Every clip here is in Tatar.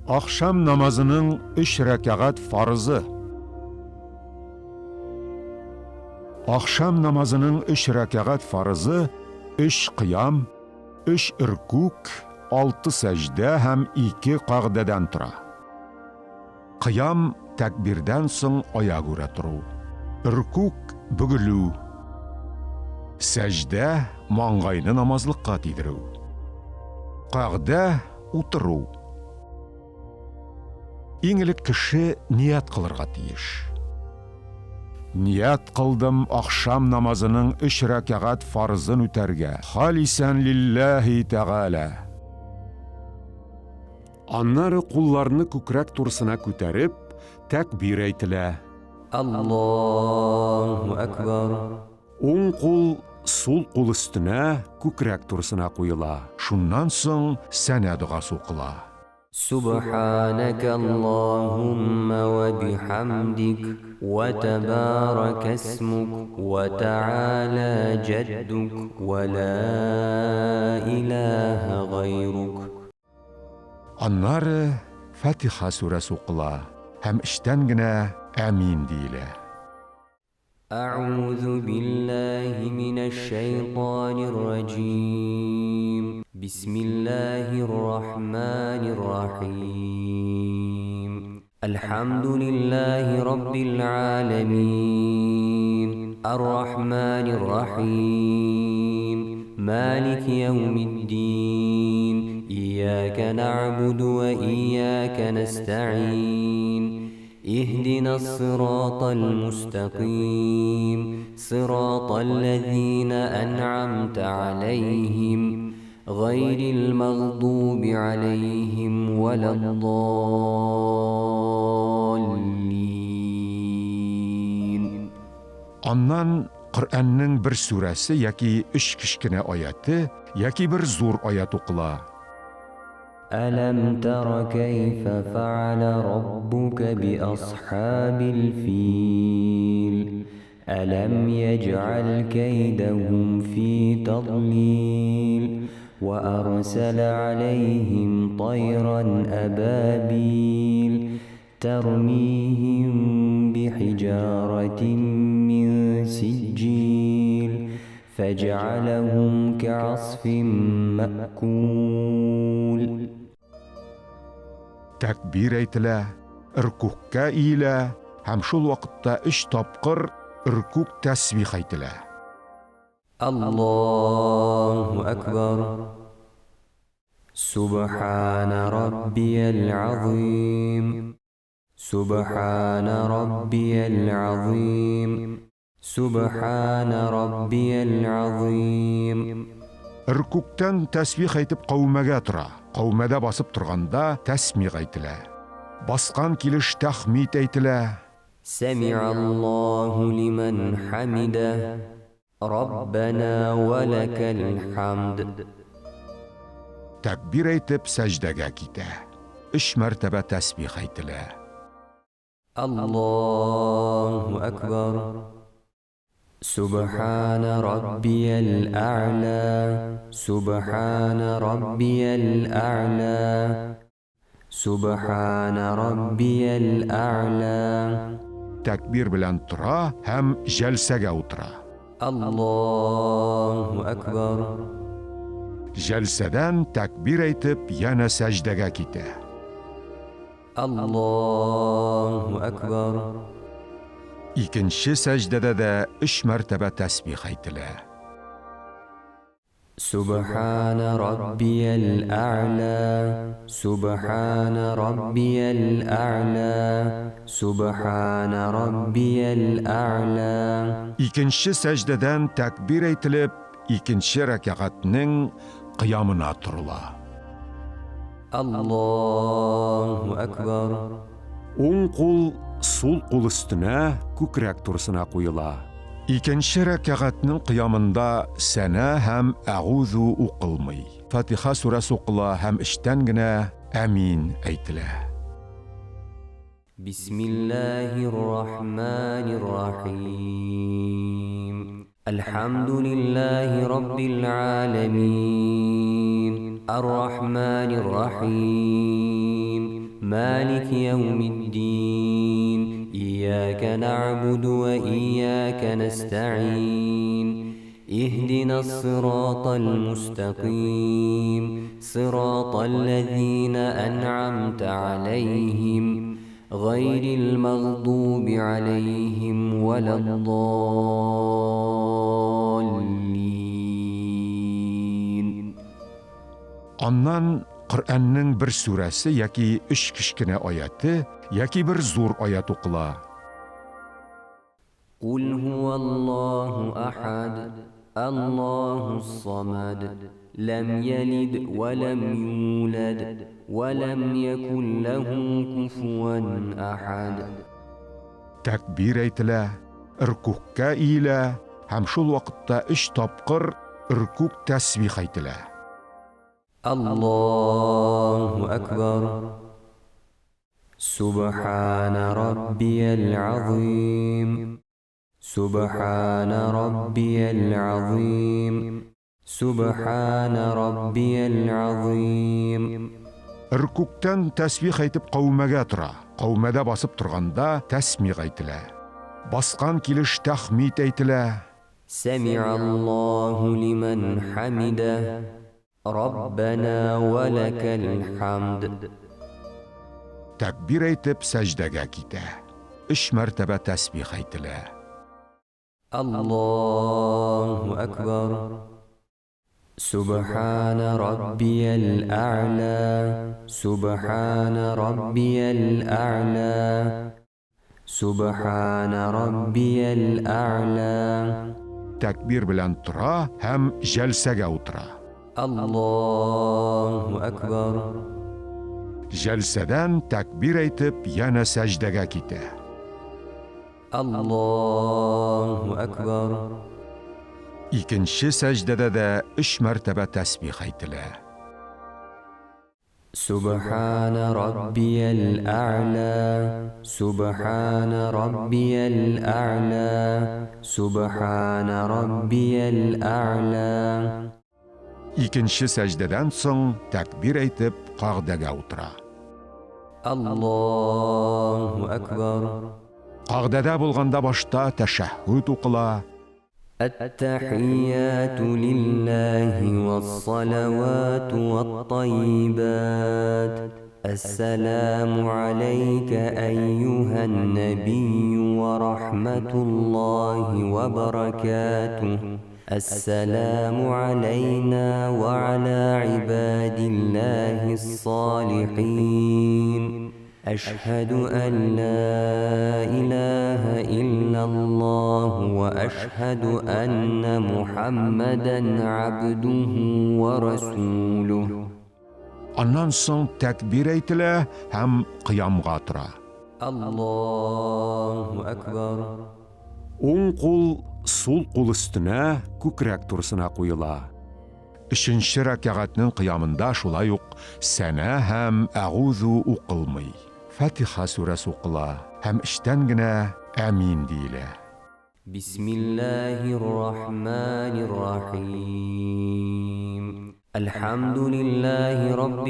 Akşam namazının 3 rekaat farzı. Akşam namazının 3 rekaat farzı 3 qiyam, 3 irkuk, 6 secde hem 2 qagdeden tura. Qiyam takbirden soň ayagura turu. Irkuk bugülü. Secde mangayını namazlıkka tidiru. Qagda uturu. İňilik kişi niyet kılırga tiyiş. Niyet kıldım akşam namazının 3 rekaat farzın üterge. Halisen lillahi teala. Anları kullarını kükrek tursuna küterip, tekbir eytile. Allahu Ekber. Oң kul sol kul üstüne kükrek tursuna kuyula. Şundan soň sene duası okula. سبحانك اللهم وبحمدك وتبارك اسمك وتعالى جدك ولا إله غيرك. Anları Fatiha suresi okula. Hem işten gine amin dile. أعوذ بالله من الشيطان الرجيم. بسم الله الرحمن الرحيم. الحمد لله رب العالمين الرحمن الرحيم مالك يوم الدين إياك نعبد وإياك نستعين اهدنا الصراط المستقيم صراط الذين أنعمت عليهم غير المغضوب عليهم ولا الضالين. Ondan Kur'an'ın bir suresi yaki 3 kişkine ayeti yaki bir zor ayet okula. ألم تر كيف فعل ربك بأصحاب الفيل ألم يجعل كيدهم في تضليل وأرسل عليهم طيرا أبابيل ترميهم بحجارة من سجيل فجعلهم كعصف مأكول. Takbir eytile, irkukka ile, hem şol vaqtda 3 tapqır irkuk tasbih eytile. Allahu Ekber. Subhane Rabbiyel Azim. Subhane Rabbiyel Azim. Subhane Rabbiyel Azim. Irkuktan tasbih eytip qavmaga tura. Qavmada basıp turganda tasbih eytile. Basqan kilish tahmid eytile. Semi'allahu limen hamide. Rabbena ve lekel hamd. Takbir eytip secdege gide. 3 mertebe tasbih eytile. Allahu Ekber. سبحان ربي الأعلى سبحان ربي الأعلى سبحان ربي الأعلى. Takbir bilen tura hem jelsege utura. الله أكبر. Jelseden takbir eytip yana secdege gide. الله أكبر. İkinci secdede de 3 mertebe tesbih eytile. سبحان ربي الأعلى سبحان ربي الأعلى سبحان ربي الأعلى. İkinci secdeden takbir eytilip, ikinci rekatının qiyamına turula. الله أكبر. Oң kul sol kul üstüne kükrek tursuna kuyula. İkinci rekatının qiyamında sana hem a'udhu uqılmay. Fatiha suresi okula hem işten gine amin eytile. Bismillahirrahmanirrahim. Elhamdülillahi Rabbil alemin. Ar-Rahmanirrahim. مالك يوم الدين إياك نعبد وإياك نستعين اهدنا الصراط المستقيم صراط الذين أنعمت عليهم غير المغضوب عليهم ولا الضالين. Аннан Qur'anның bir surasi yoki 3 kichkina oyati yoki bir zo'r oyat o'qila. قل هو الله أحد الله الصمد لم يلد ولم يولد ولم يكن له كفوا أحد. Takbir aytila, irkukka ila, ham shul vaqtda 3 topqir irkuk tasbih aytila. الله أكبر. سبحان ربي العظيم سبحان ربي العظيم سبحان ربي العظيم. Irkuktan tasbih aytib qavmaga tura. Qavmada basib turganda tasmih aytila. Basqan kilish tahmid aytila. سمع الله لمن حمده ربنا ولك الحمد. Takbir aytib sajdaga keta. 3 martaba tasbih aytila. الله أكبر. سبحان ربي الأعلى سبحان ربي الأعلى سبحان ربي الأعلى. Takbir bilan tura ham jalsaga o'tira. الله أكبر. Jalsadan takbir aytib yana sajdaga keta. الله أكبر. Ikinchi sajdada da 3 martaba tasbih aytila. سبحان ربي الأعلى سبحان ربي الأعلى سبحان ربي الأعلى. Ikinchi sajdadan so'ng takbir aytib qag'daga o'tira. الله أكبر. Qag'dada bo'lganda boshda tashahhud o'qila. التحيات لله والصلوات والطيبات السلام عليك أيها النبي ورحمة الله وبركاته السلام علينا وعلى عباد الله الصالحين أشهد أن لا إله إلا الله وأشهد أن محمدا عبده ورسوله. Ondan so'ng takbir aytila ham qiyomga tura. الله أكبر. O'ng qo'l sol qo'l ustuna ko'krak tursina qo'yila. 3-chi rak'atning qiyomida shulay o'q sana ham a'udhu o'qilmay. Fatiha surasi o'qila ham ishtangina amin deyila. بسم الله الرحمن الرحيم الحمد لله رب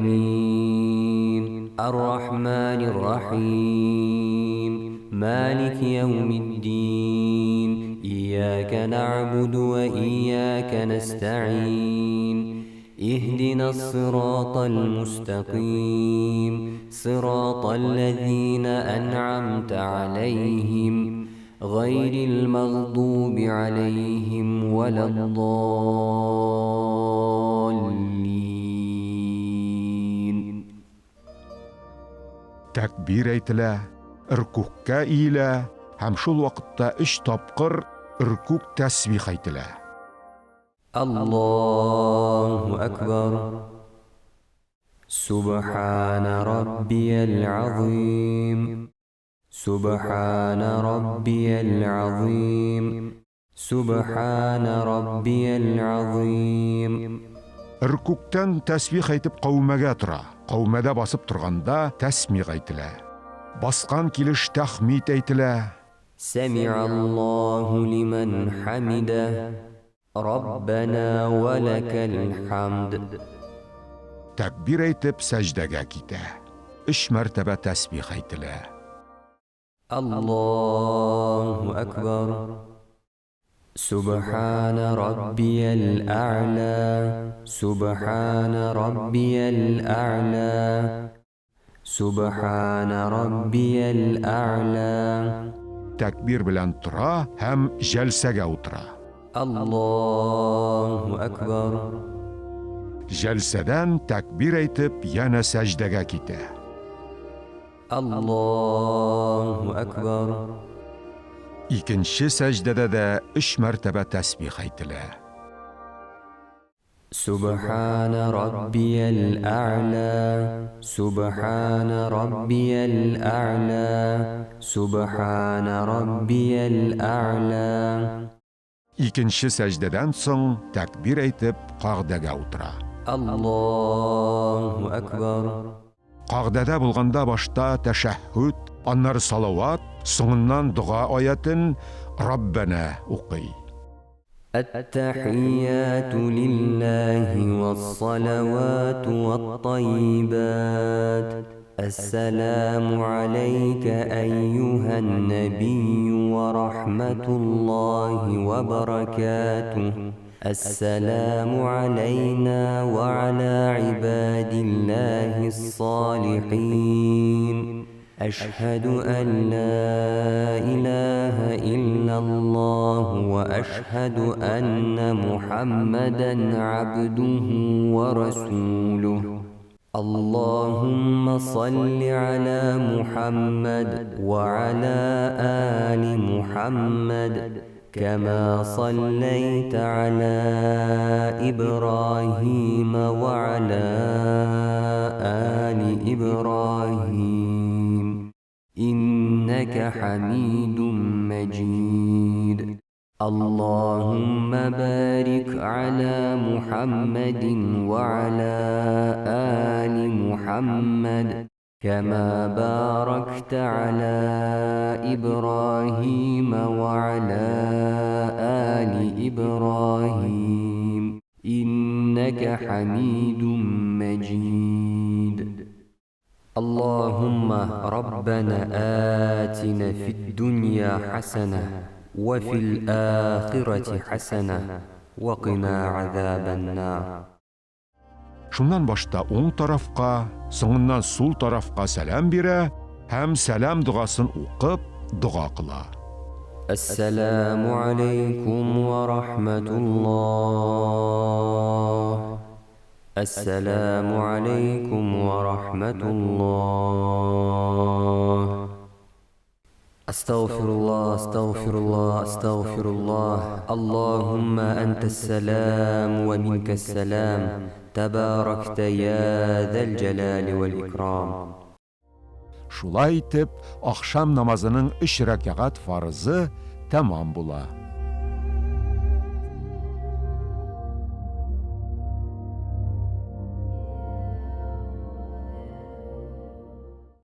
العالمين الرحمن الرحيم مالك يوم الدين إياك نعبد وإياك نستعين اهدنا الصراط المستقيم صراط الذين أنعمت عليهم غير المغضوب عليهم ولا الضالين. Takbir aytila, irkukka ila, ham shul vaqtda 3 topqir irkuk tasbih aytila. الله أكبر. سبحان ربي العظيم سبحان ربي العظيم سبحان ربي العظيم. Irkukdan tasbih aytib qavmaga tura. Qavmada basib turganda tasmih aytila. Basqan kilish tahmid aytila. سمع الله لمن حمده ربنا ولك الحمد. Takbir aytib sajdaga keta. 3 мәртәбә тәсбих әйтелә. الله أكبر سبحان ربي الأعلى سبحان ربي الأعلى سبحان ربي الأعلى Тәкбир белән тора һәм җәлсәгә утыра. الله أكبر Җәлсәдән тәкбир әйтеп янә сәҗдәгә китә. الله أكبر Икенче сәҗдәдә дә 3 мәртәбә тәсбих әйтелә. سبحان ربي الأعلى سبحان ربي الأعلى سبحان ربي الأعلى Икенче сәҗдәдән соң тәкбир әйтеп кагъдәгә утыра. الله أكبر Кагъдәдә булганда башта тәшәһһүд, аннары салават, соңыннан дуга аятын Раббана укый. التحيات لله والصلوات والطيبات السلام عليك أيها النبي ورحمة الله وبركاته السلام علينا وعلى عباد الله الصالحين أشهد أن لا إله إلا الله وأشهد أن محمدا عبده ورسوله اللهم صل على محمد وعلى آل محمد كما صليت على إبراهيم وعلى آل إبراهيم إنك حميد مجيد اللهم بارك على محمد وعلى آل محمد كما باركت على إبراهيم وعلى آل إبراهيم إنك حميد مجيد اللهم ربنا آتنا في الدنيا حسنة وفي الآخرة حسنة وقنا عذاب النار Шуннан башта уң тарафка, соңыннан сул тарафка сәлам бирә һәм сәлам дугасын укып дуга кыла. السلام عليكم ورحمة الله السلام عليكم ورحمة الله أستغفر الله أستغفر الله أستغفر الله اللهم أنت السلام ومنك السلام تباركت يا ذا الجلال والإكرام Шулай итеп, ахшам намазының 3 рәкъәгать фарызы тәмам була.